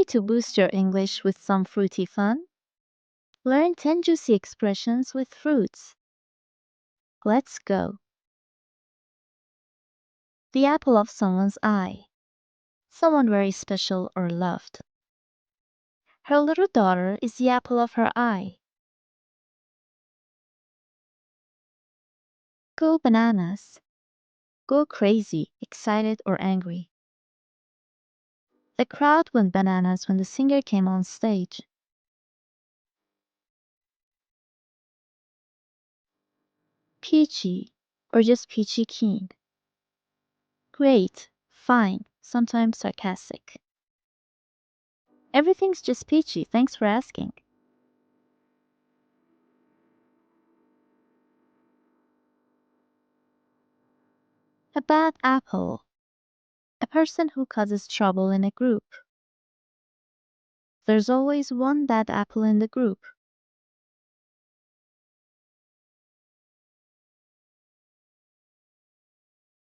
Ready to boost your English with some fruity fun? Learn 10 juicy expressions with fruits. Let's go. The apple of someone's eye. Someone very special or loved. Her little daughter is the apple of her eye. Go bananas. Go crazy, excited or angry. The crowd went bananas when the singer came on stage. Peachy, or just peachy keen. Great, fine, sometimes sarcastic. Everything's just peachy, thanks for asking. A bad apple. A person who causes trouble in a group. There's always one bad apple in the group.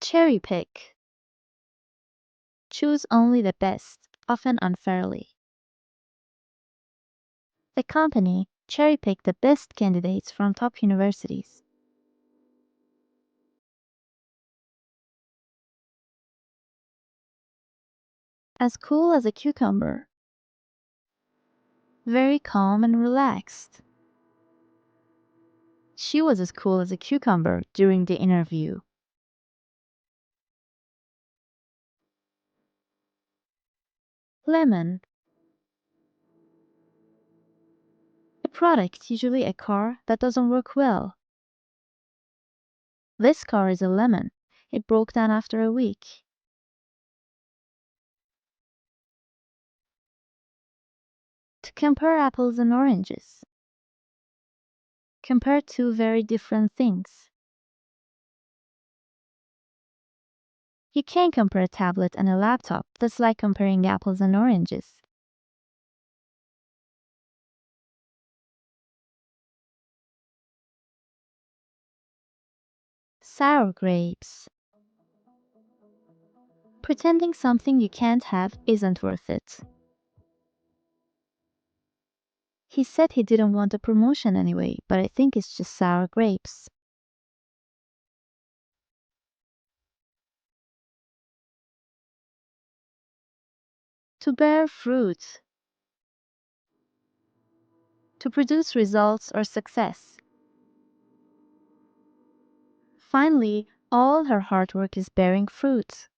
Cherry pick. Choose only the best, often unfairly. The company cherry-picked the best candidates from top universities. As cool as a cucumber. Very calm and relaxed. She was as cool as a cucumber during the interview. Lemon. A product, usually a car, that doesn't work well. This car is a lemon. It broke down after a week. To compare apples and oranges. Compare two very different things. You can't compare a tablet and a laptop. That's like comparing apples and oranges. Sour grapes. Pretending something you can't have isn't worth it. He said he didn't want a promotion anyway, but I think it's just sour grapes. To bear fruit. To produce results or success. Finally, all her hard work is bearing fruit.